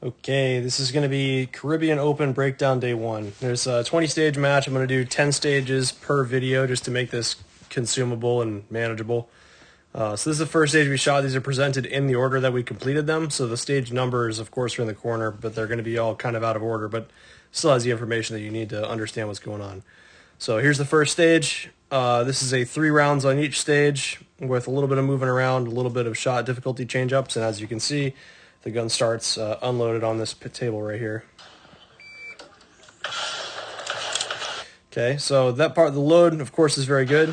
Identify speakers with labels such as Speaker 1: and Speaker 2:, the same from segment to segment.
Speaker 1: Okay, this is going to be Caribbean Open Breakdown Day 1. There's a 20-stage match. I'm going to do 10 stages per video just to make this consumable and manageable. So this is the first stage we shot. These are presented in the order that we completed them. So the stage numbers, of course, are in the corner, but they're going to be all kind of out of order, but still has the information that you need to understand what's going on. So here's the first stage. This is a 3 rounds on each stage with a little bit of moving around, a little bit of shot difficulty change-ups, and as you can see, the gun starts unloaded on this table right here. Okay, so that part of the load, of course, is very good.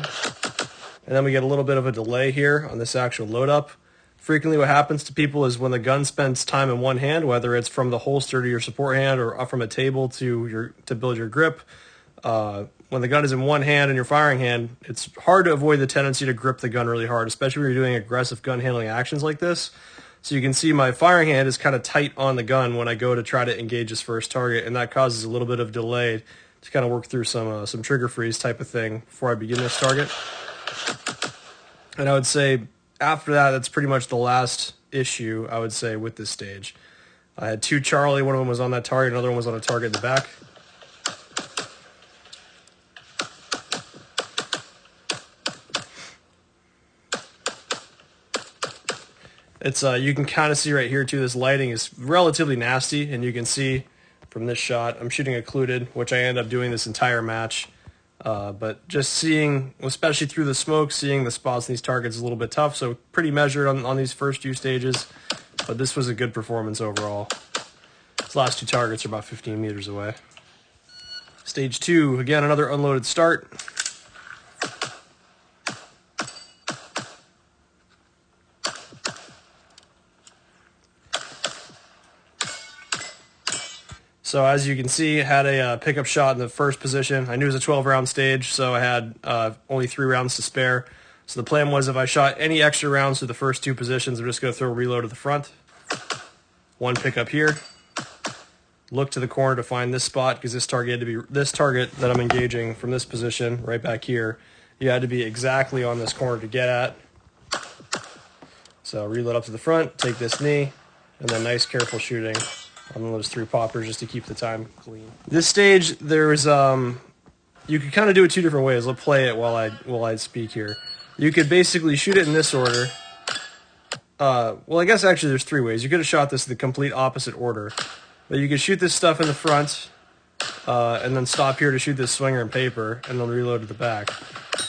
Speaker 1: And then we get a little bit of a delay here on this actual load up. Frequently what happens to people is when the gun spends time in one hand, whether it's from the holster to your support hand or up from a table to build your grip, when the gun is in one hand and your firing hand, it's hard to avoid the tendency to grip the gun really hard, especially when you're doing aggressive gun handling actions like this. So you can see my firing hand is kind of tight on the gun when I go to try to engage this first target, and that causes a little bit of delay to kind of work through some trigger freeze type of thing before I begin this target. And I would say after that, that's pretty much the last issue, I would say, with this stage. I had 2 Charlie, one of them was on that target, another one was on a target in the back. It's you can kind of see right here too, this lighting is relatively nasty, and you can see from this shot, I'm shooting occluded, which I end up doing this entire match. But just seeing, especially through the smoke, seeing the spots in these targets is a little bit tough, so pretty measured on these first few stages, but this was a good performance overall. These last 2 targets are about 15 meters away. Stage 2, again, another unloaded start. So as you can see, I had a pickup shot in the first position. I knew it was a 12-round stage, so I had only 3 rounds to spare. So the plan was if I shot any extra rounds to the first 2 positions, I'm just going to throw a reload to the front. 1 pickup here. Look to the corner to find this spot, because this target had to be this target that I'm engaging from this position right back here. You had to be exactly on this corner to get at. So reload up to the front, take this knee, and then nice careful shooting on those 3 poppers just to keep the time clean. This stage, there's you could kind of do it 2 different ways. Let's play it while I speak here. You could basically shoot it in this order. Well, I guess actually there's 3 ways. You could have shot this in the complete opposite order, but you could shoot this stuff in the front, and then stop here to shoot this swinger and paper, and then reload to the back.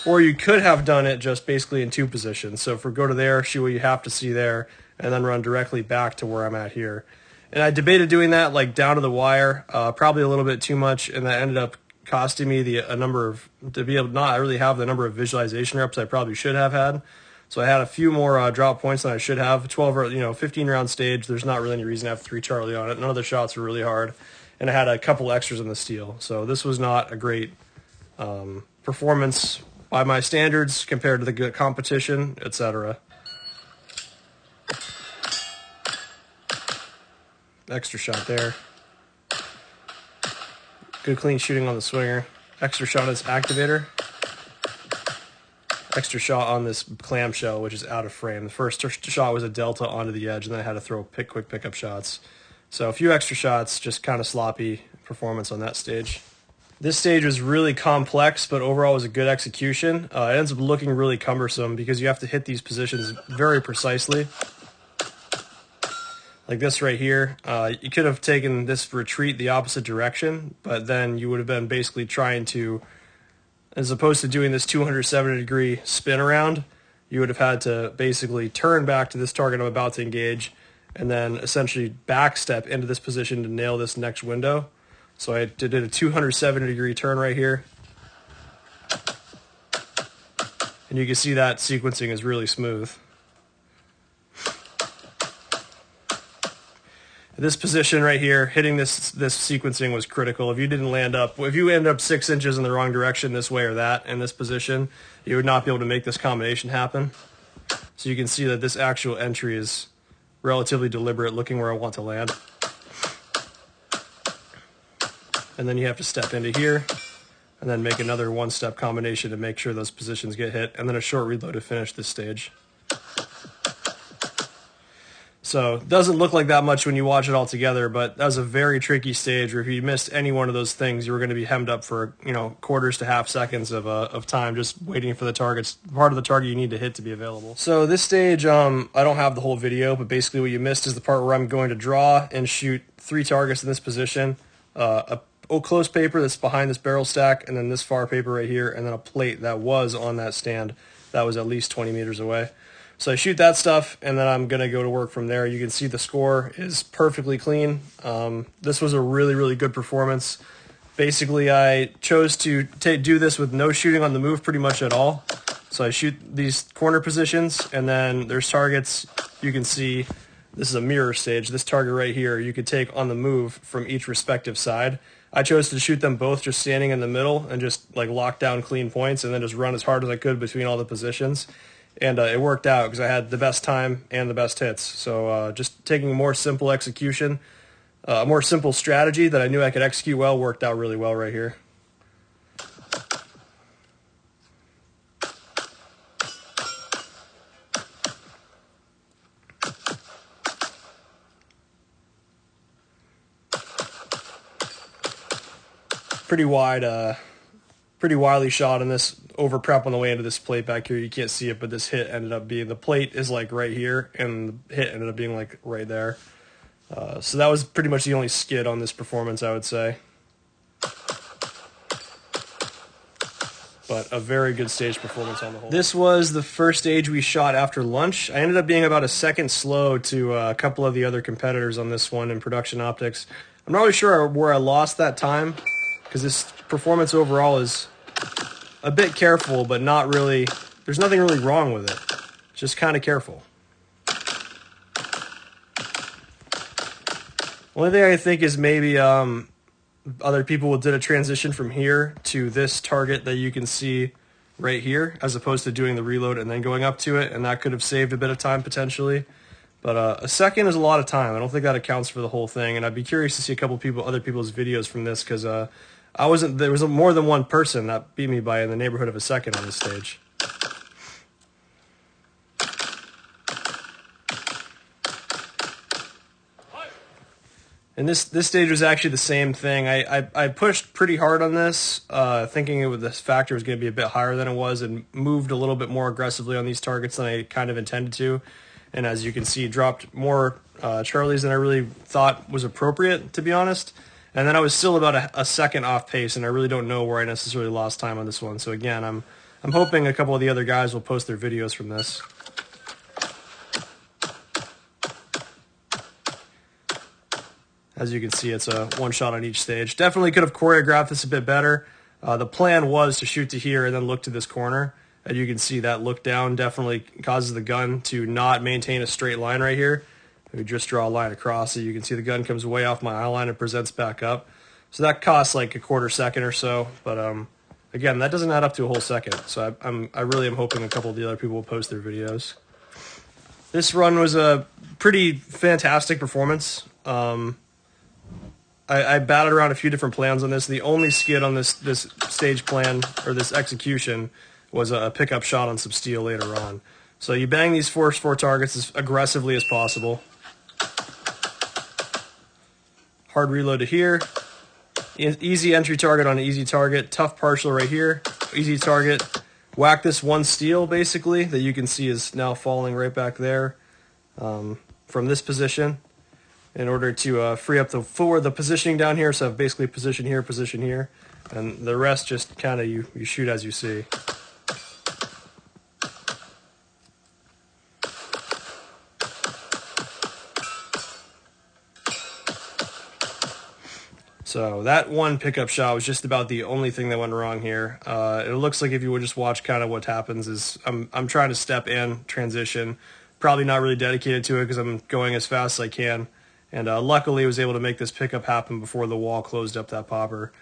Speaker 1: Or you could have done it just basically in 2 positions. So if we go to there, shoot what you have to see there, and then run directly back to where I'm at here. And I debated doing that like down to the wire, probably a little bit too much, and that ended up costing me to be able to not really have the number of visualization reps I probably should have had. So I had a few more drop points than I should have. 15 round stage. There's not really any reason to have 3 Charlie on it. None of the shots were really hard, and I had a couple extras in the steel. So this was not a great performance by my standards compared to the good competition, etc. Extra shot there. Good clean shooting on the swinger. Extra shot on this activator. Extra shot on this clamshell, which is out of frame. The first shot was a delta onto the edge, and then I had to throw quick pickup shots. So a few extra shots, just kind of sloppy performance on that stage. This stage was really complex, but overall was a good execution. It ends up looking really cumbersome because you have to hit these positions very precisely. Like this right here, you could have taken this retreat the opposite direction, but then you would have been basically trying to, as opposed to doing this 270-degree spin around, you would have had to basically turn back to this target I'm about to engage, and then essentially backstep into this position to nail this next window. So I did a 270-degree turn right here. And you can see that sequencing is really smooth. This position right here, hitting this sequencing was critical. If you end up 6 inches in the wrong direction this way or that in this position, you would not be able to make this combination happen. So you can see that this actual entry is relatively deliberate, looking where I want to land. And then you have to step into here, and then make another 1-step combination to make sure those positions get hit, and then a short reload to finish this stage. So it doesn't look like that much when you watch it all together, but that was a very tricky stage where if you missed any one of those things, you were going to be hemmed up for, you know, quarters to half seconds of time just waiting for the targets, part of the target you need to hit to be available. So this stage, I don't have the whole video, but basically what you missed is the part where I'm going to draw and shoot 3 targets in this position, a close paper that's behind this barrel stack, and then this far paper right here, and then a plate that was on that stand that was at least 20 meters away. So I shoot that stuff, and then I'm going to go to work from there. You can see the score is perfectly clean. This was a really, really good performance. Basically, I chose to do this with no shooting on the move pretty much at all. So I shoot these corner positions, and then there's targets. You can see this is a mirror stage. This target right here, you could take on the move from each respective side. I chose to shoot them both just standing in the middle and just like lock down clean points and then just run as hard as I could between all the positions. And it worked out because I had the best time and the best hits. So just taking a more simple execution, a more simple strategy that I knew I could execute well worked out really well right here. Pretty widely shot in this over prep on the way into this plate back here. You can't see it, but this hit ended up being, the plate is like right here, and the hit ended up being like right there. So that was pretty much the only skid on this performance, I would say. But a very good stage performance on the whole. This was the first stage we shot after lunch. I ended up being about a second slow to a couple of the other competitors on this one in production optics. I'm not really sure where I lost that time, because this performance overall is a bit careful, but not really, there's nothing really wrong with it. Just kind of careful. Only thing I think is maybe other people did a transition from here to this target that you can see right here, as opposed to doing the reload and then going up to it, and that could have saved a bit of time potentially. But a second is a lot of time. I don't think that accounts for the whole thing, and I'd be curious to see a couple people, other people's videos from this, because there was more than one person that beat me by in the neighborhood of a second on this stage. And this stage was actually the same thing. I pushed pretty hard on this, thinking this factor was going to be a bit higher than it was, and moved a little bit more aggressively on these targets than I kind of intended to. And as you can see, dropped more Charlies than I really thought was appropriate, to be honest. And then I was still about a second off pace, and I really don't know where I necessarily lost time on this one. So again, I'm hoping a couple of the other guys will post their videos from this. As you can see, it's a one shot on each stage. Definitely could have choreographed this a bit better. The plan was to shoot to here and then look to this corner. As you can see, that look down definitely causes the gun to not maintain a straight line right here. We just draw a line across, so you can see the gun comes way off my eye line and presents back up. So that costs like a quarter second or so, but again, that doesn't add up to a whole second. So I really am hoping a couple of the other people will post their videos. This run was a pretty fantastic performance. I batted around a few different plans on this. The only skid on this stage plan, or this execution, was a pickup shot on some steel later on. So you bang these first 4 targets as aggressively as possible. Hard reload to here. Easy entry target on an easy target. Tough partial right here. Easy target. Whack this one steel, basically, that you can see is now falling right back there from this position, in order to free up the positioning down here. So basically position here, and the rest just kind of you shoot as you see. So that one pickup shot was just about the only thing that went wrong here. It looks like if you would just watch kind of what happens is I'm trying to step in, transition, probably not really dedicated to it because I'm going as fast as I can. And luckily I was able to make this pickup happen before the wall closed up that popper.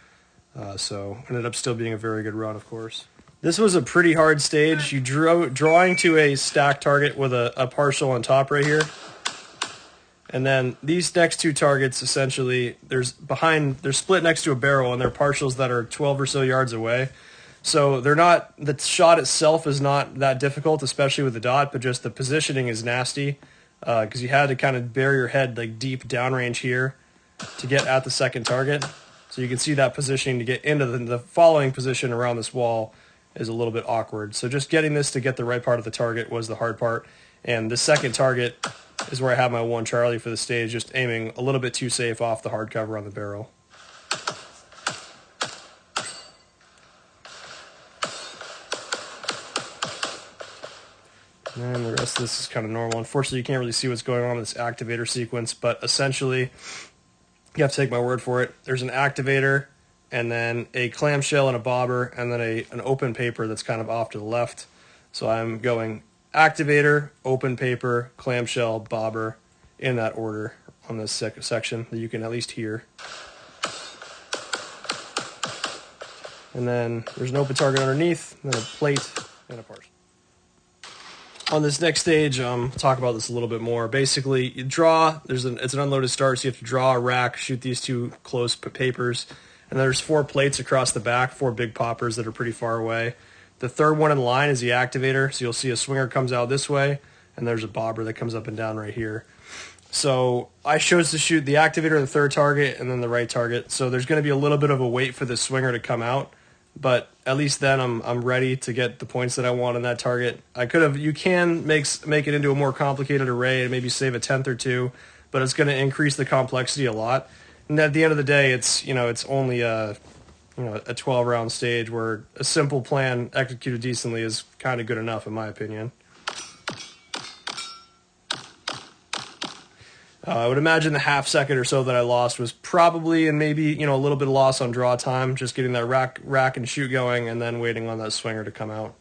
Speaker 1: So ended up still being a very good run, of course. This was a pretty hard stage. You drawing to a stack target with a partial on top right here. And then these next 2 targets, essentially, they're split next to a barrel, and they're partials that are 12 or so yards away. So the shot itself is not that difficult, especially with the dot, but just the positioning is nasty. because you had to kind of bury your head like deep downrange here to get at the second target. So you can see that positioning to get into the following position around this wall is a little bit awkward. So just getting this to get the right part of the target was the hard part. And the second target is where I have my 1 Charlie for the stage, just aiming a little bit too safe off the hardcover on the barrel. And the rest of this is kind of normal. Unfortunately, you can't really see what's going on in this activator sequence, but essentially, you have to take my word for it. There's an activator, and then a clamshell and a bobber, and then an open paper that's kind of off to the left. So I'm going activator, open paper, clamshell, bobber, in that order on this section that you can at least hear. And then there's an open target underneath, and then a plate, and a partial. On this next stage, we'll talk about this a little bit more. Basically, you draw, it's an unloaded start, so you have to draw a rack, shoot these 2 close papers, and there's 4 plates across the back, 4 big poppers that are pretty far away. The third one in line is the activator, so you'll see a swinger comes out this way, and there's a bobber that comes up and down right here. So I chose to shoot the activator, the third target, and then the right target. So there's going to be a little bit of a wait for the swinger to come out, but at least then I'm ready to get the points that I want on that target. You can make it into a more complicated array and maybe save a 10th or 2, but it's going to increase the complexity a lot. And at the end of the day, it's only a 12-round stage where a simple plan executed decently is kind of good enough, in my opinion. I would imagine the half second or so that I lost was probably, and maybe a little bit of loss on draw time, just getting that rack and shoot going, and then waiting on that swinger to come out.